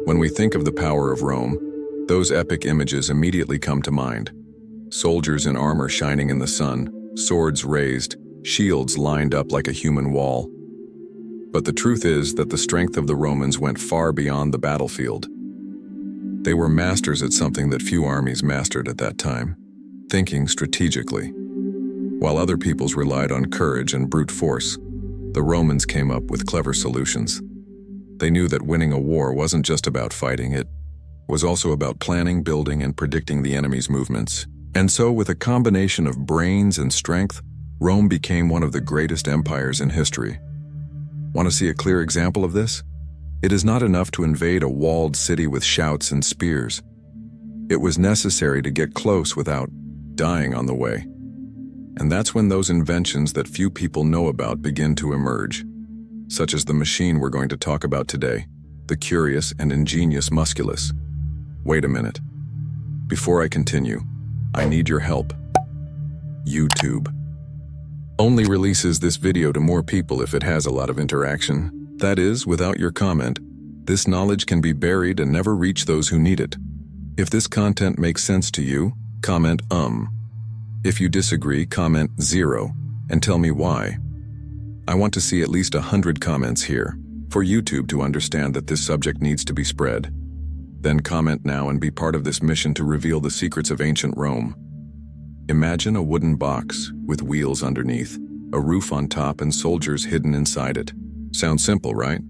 When we think of the power of Rome, those epic images immediately come to mind. Soldiers in armor shining in the sun, swords raised, shields lined up like a human wall. But the truth is that the strength of the Romans went far beyond the battlefield. They were masters at something that few armies mastered at that time: thinking strategically. While other peoples relied on courage and brute force, the Romans came up with clever solutions. They knew that winning a war wasn't just about fighting, it was also about planning, building, and predicting the enemy's movements. And so, with a combination of brains and strength, Rome became one of the greatest empires in history. Want to see a clear example of this? It is not enough to invade a walled city with shouts and spears. It was necessary to get close without dying on the way. And that's when those inventions that few people know about begin to emerge, such as the machine we're going to talk about today, the curious and ingenious Musculus. Wait a minute. Before I continue, I need your help. YouTube only releases this video to more people if it has a lot of interaction. That is, without your comment, this knowledge can be buried and never reach those who need it. If this content makes sense to you, comment If you disagree, comment 0 and tell me why. I want to see at least 100 comments here for YouTube to understand that this subject needs to be spread. Then comment now and be part of this mission to reveal the secrets of ancient Rome. Imagine a wooden box with wheels underneath, a roof on top, and soldiers hidden inside it. Sounds simple, right?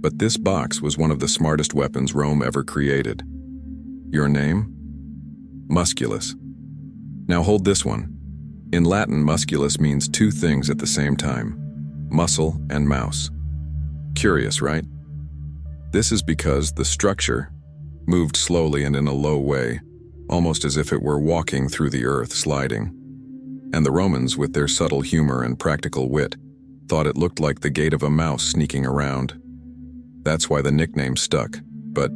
But this box was one of the smartest weapons Rome ever created. Your name? Musculus. Now hold this one. In Latin, musculus means two things at the same time: muscle and mouse. Curious, right? This is because the structure moved slowly and in a low way, almost as if it were walking through the earth, sliding. And the Romans, with their subtle humor and practical wit, thought it looked like the gait of a mouse sneaking around. That's why the nickname stuck. But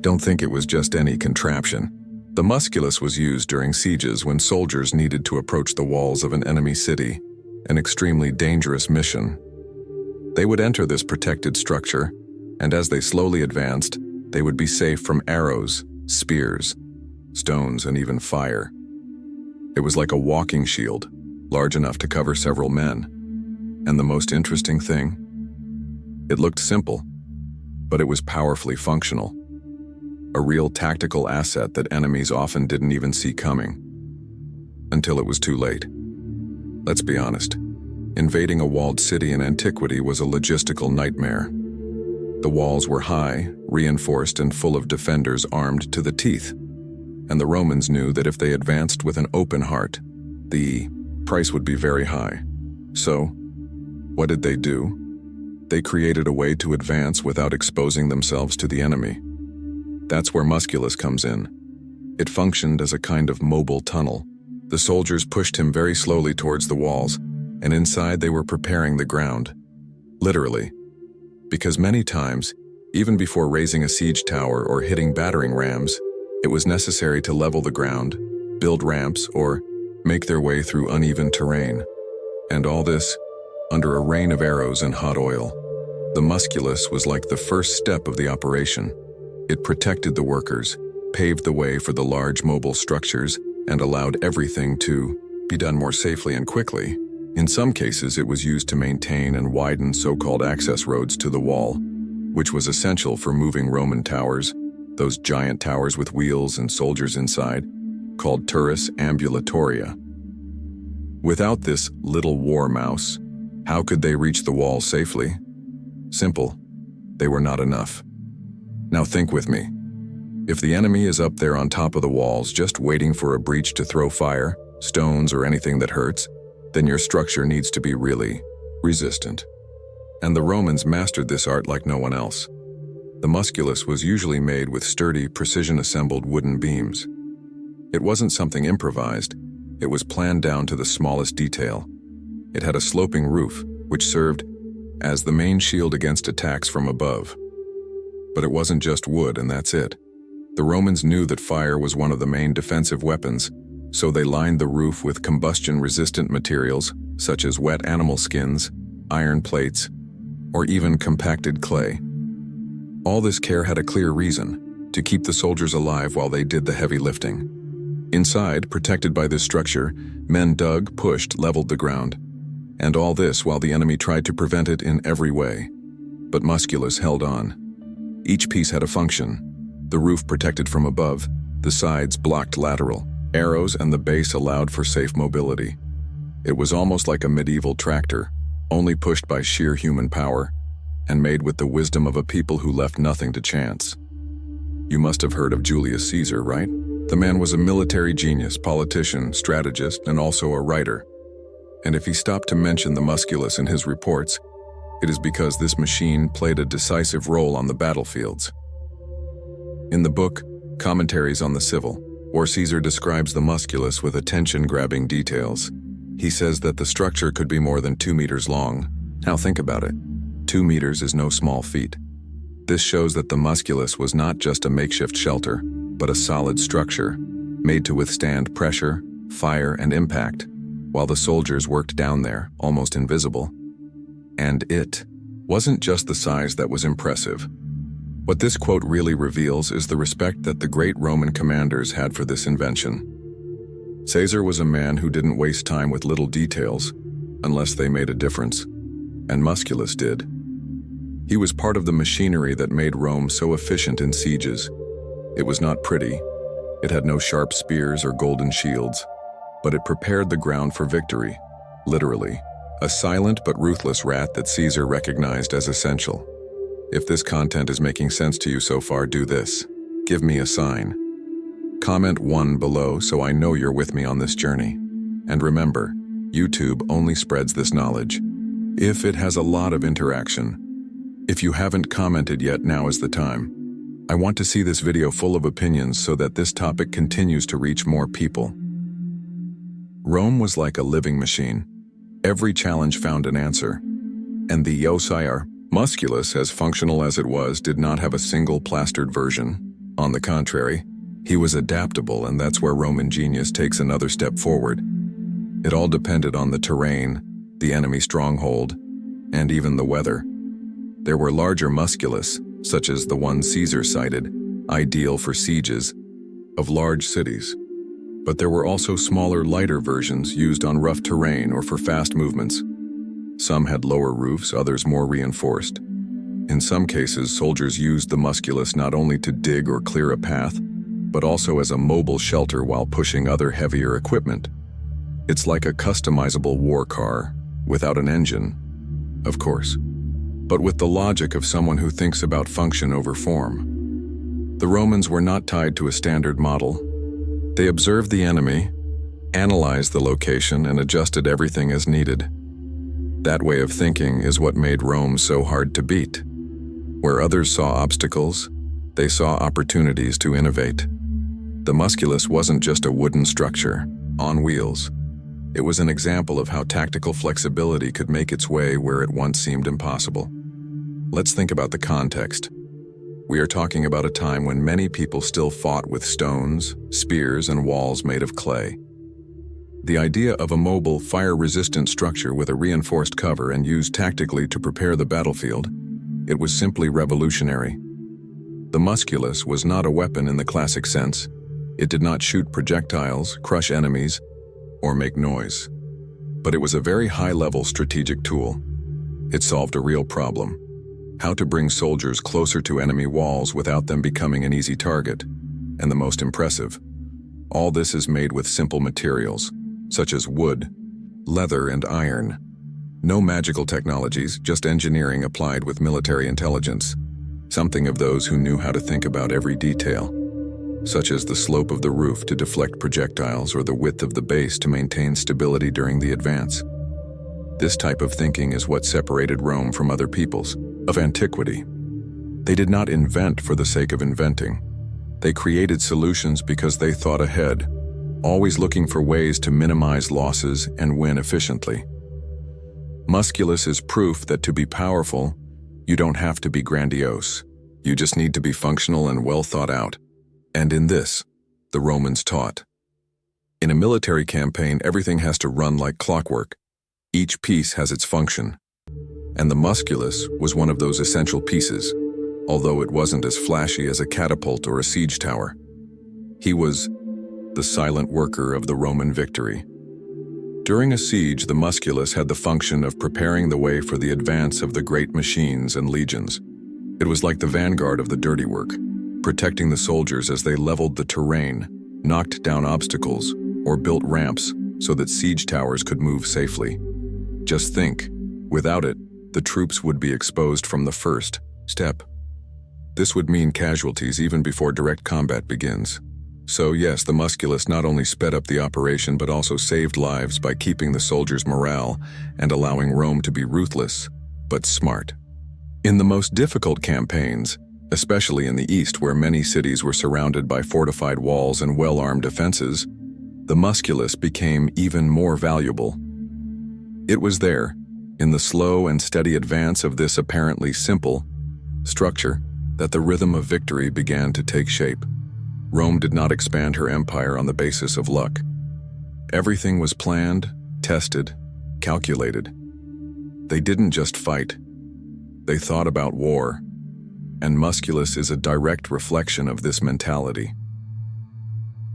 don't think it was just any contraption. The musculus was used during sieges when soldiers needed to approach the walls of an enemy city, an extremely dangerous mission. They would enter this protected structure, and as they slowly advanced, they would be safe from arrows, spears, stones, and even fire. It was like a walking shield, large enough to cover several men. And the most interesting thing? It looked simple, but it was powerfully functional. A real tactical asset that enemies often didn't even see coming. Until it was too late. Let's be honest. Invading a walled city in antiquity was a logistical nightmare. The walls were high, reinforced, and full of defenders armed to the teeth. And the Romans knew that if they advanced with an open heart, the price would be very high. So, what did they do? They created a way to advance without exposing themselves to the enemy. That's where Musculus comes in. It functioned as a kind of mobile tunnel. The soldiers pushed him very slowly towards the walls, and inside they were preparing the ground. Literally. Because many times, even before raising a siege tower or hitting battering rams, it was necessary to level the ground, build ramps, or make their way through uneven terrain. And all this under a rain of arrows and hot oil. The musculus was like the first step of the operation. It protected the workers, paved the way for the large mobile structures, and allowed everything to be done more safely and quickly. In some cases, it was used to maintain and widen so-called access roads to the wall, which was essential for moving Roman towers, those giant towers with wheels and soldiers inside, called turris ambulatoria. Without this little war mouse, how could they reach the wall safely? Simple. They were not enough. Now think with me. If the enemy is up there on top of the walls just waiting for a breach to throw fire, stones, or anything that hurts, then your structure needs to be really resistant. And the Romans mastered this art like no one else. The musculus was usually made with sturdy, precision-assembled wooden beams. It wasn't something improvised. It was planned down to the smallest detail. It had a sloping roof, which served as the main shield against attacks from above. But it wasn't just wood, and that's it. The Romans knew that fire was one of the main defensive weapons, so they lined the roof with combustion-resistant materials such as wet animal skins, iron plates, or even compacted clay. All this care had a clear reason: to keep the soldiers alive while they did the heavy lifting. Inside, protected by this structure, men dug, pushed, leveled the ground. And all this while the enemy tried to prevent it in every way. But Musculus held on. Each piece had a function. The roof protected from above, the sides blocked lateral arrows, and the base allowed for safe mobility. It was almost like a medieval tractor, only pushed by sheer human power, and made with the wisdom of a people who left nothing to chance. You must have heard of Julius Caesar, right? The man was a military genius, politician, strategist, and also a writer. And if he stopped to mention the Musculus in his reports, it is because this machine played a decisive role on the battlefields. In the book, Commentaries on the Civil War, Caesar describes the Musculus with attention-grabbing details. He says that the structure could be more than 2 meters long. Now think about it. 2 meters is no small feat. This shows that the Musculus was not just a makeshift shelter, but a solid structure, made to withstand pressure, fire, and impact, while the soldiers worked down there, almost invisible. And it wasn't just the size that was impressive. What this quote really reveals is the respect that the great Roman commanders had for this invention. Caesar was a man who didn't waste time with little details, unless they made a difference, and Musculus did. He was part of the machinery that made Rome so efficient in sieges. It was not pretty. It had no sharp spears or golden shields, but it prepared the ground for victory, literally. A silent but ruthless rat that Caesar recognized as essential. If this content is making sense to you so far, do this. Give me a sign. Comment 1 below so I know you're with me on this journey. And remember, YouTube only spreads this knowledge if it has a lot of interaction. If you haven't commented yet, now is the time. I want to see this video full of opinions so that this topic continues to reach more people. Rome was like a living machine. Every challenge found an answer. And the Yosire, Musculus, as functional as it was, did not have a single plastered version. On the contrary, he was adaptable, and that's where Roman genius takes another step forward. It all depended on the terrain, the enemy stronghold, and even the weather. There were larger Musculus, such as the one Caesar cited, ideal for sieges of large cities. But there were also smaller, lighter versions used on rough terrain or for fast movements. Some had lower roofs, others more reinforced. In some cases, soldiers used the Musculus not only to dig or clear a path, but also as a mobile shelter while pushing other heavier equipment. It's like a customizable war car, without an engine, of course, but with the logic of someone who thinks about function over form. The Romans were not tied to a standard model. They observed the enemy, analyzed the location, and adjusted everything as needed. That way of thinking is what made Rome so hard to beat. Where others saw obstacles, they saw opportunities to innovate. The Musculus wasn't just a wooden structure, on wheels. It was an example of how tactical flexibility could make its way where it once seemed impossible. Let's think about the context. We are talking about a time when many people still fought with stones, spears, and walls made of clay. The idea of a mobile, fire-resistant structure with a reinforced cover and used tactically to prepare the battlefield, it was simply revolutionary. The Musculus was not a weapon in the classic sense. It did not shoot projectiles, crush enemies, or make noise. But it was a very high-level strategic tool. It solved a real problem: how to bring soldiers closer to enemy walls without them becoming an easy target. And the most impressive, all this is made with simple materials, such as wood, leather, and iron. No magical technologies, just engineering applied with military intelligence. Something of those who knew how to think about every detail, such as the slope of the roof to deflect projectiles or the width of the base to maintain stability during the advance. This type of thinking is what separated Rome from other peoples of antiquity. They did not invent for the sake of inventing. They created solutions because they thought ahead, always looking for ways to minimize losses and win efficiently. Musculus is proof that to be powerful, you don't have to be grandiose. You just need to be functional and well thought out. And in this, the Romans taught. In a military campaign, everything has to run like clockwork. Each piece has its function. And the Musculus was one of those essential pieces, although it wasn't as flashy as a catapult or a siege tower. He was the silent worker of the Roman victory. During a siege, the musculus had the function of preparing the way for the advance of the great machines and legions. It was like the vanguard of the dirty work, protecting the soldiers as they leveled the terrain, knocked down obstacles, or built ramps so that siege towers could move safely. Just think, without it, the troops would be exposed from the first step. This would mean casualties even before direct combat begins. So yes, the musculus not only sped up the operation but also saved lives by keeping the soldiers' morale and allowing Rome to be ruthless, but smart. In the most difficult campaigns, especially in the east where many cities were surrounded by fortified walls and well-armed defenses, the musculus became even more valuable. It was there, in the slow and steady advance of this apparently simple structure, that the rhythm of victory began to take shape. Rome did not expand her empire on the basis of luck. Everything was planned, tested, calculated. They didn't just fight. They thought about war, and Musculus is a direct reflection of this mentality.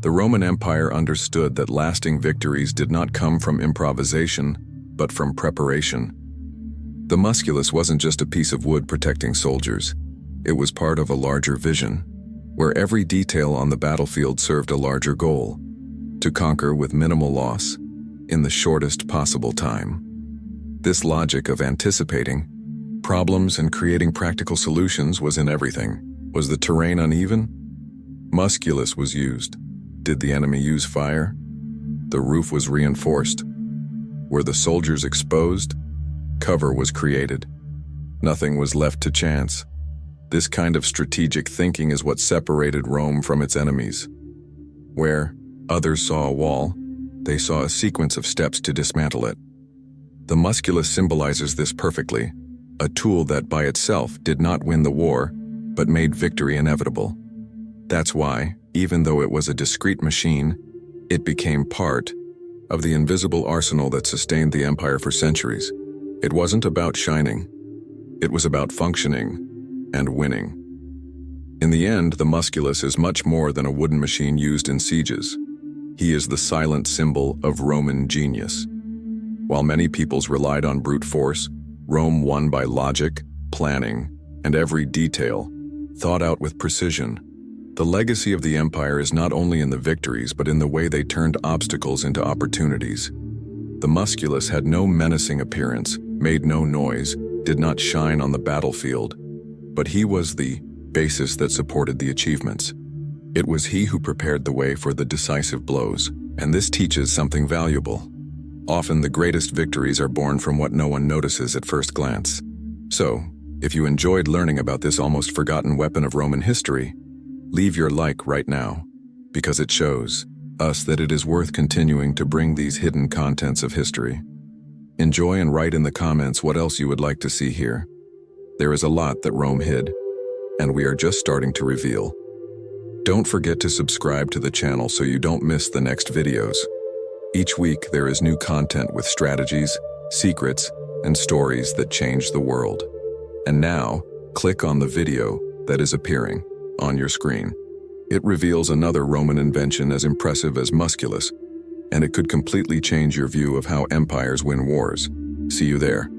The Roman Empire understood that lasting victories did not come from improvisation, but from preparation. The Musculus wasn't just a piece of wood protecting soldiers. It was part of a larger vision, where every detail on the battlefield served a larger goal: to conquer with minimal loss in the shortest possible time. This logic of anticipating problems and creating practical solutions was in everything. Was the terrain uneven? Musculus was used. Did the enemy use fire? The roof was reinforced. Were the soldiers exposed? Cover was created. Nothing was left to chance. This kind of strategic thinking is what separated Rome from its enemies. Where others saw a wall, they saw a sequence of steps to dismantle it. The musculus symbolizes this perfectly, a tool that by itself did not win the war, but made victory inevitable. That's why, even though it was a discreet machine, it became part of the invisible arsenal that sustained the empire for centuries. It wasn't about shining. It was about functioning and winning. In the end, the musculus is much more than a wooden machine used in sieges. He is the silent symbol of Roman genius. While many peoples relied on brute force, Rome won by logic, planning, and every detail, thought out with precision. The legacy of the empire is not only in the victories, but in the way they turned obstacles into opportunities. The musculus had no menacing appearance, made no noise, did not shine on the battlefield, but he was the basis that supported the achievements. It was he who prepared the way for the decisive blows, and this teaches something valuable. Often the greatest victories are born from what no one notices at first glance. So, if you enjoyed learning about this almost forgotten weapon of Roman history, leave your like right now, because it shows us that it is worth continuing to bring these hidden contents of history. Enjoy and write in the comments what else you would like to see here. There is a lot that Rome hid, and we are just starting to reveal. Don't forget to subscribe to the channel so you don't miss the next videos. Each week there is new content with strategies, secrets, and stories that change the world. And now, click on the video that is appearing on your screen. It reveals another Roman invention as impressive as Musculus, and it could completely change your view of how empires win wars. See you there.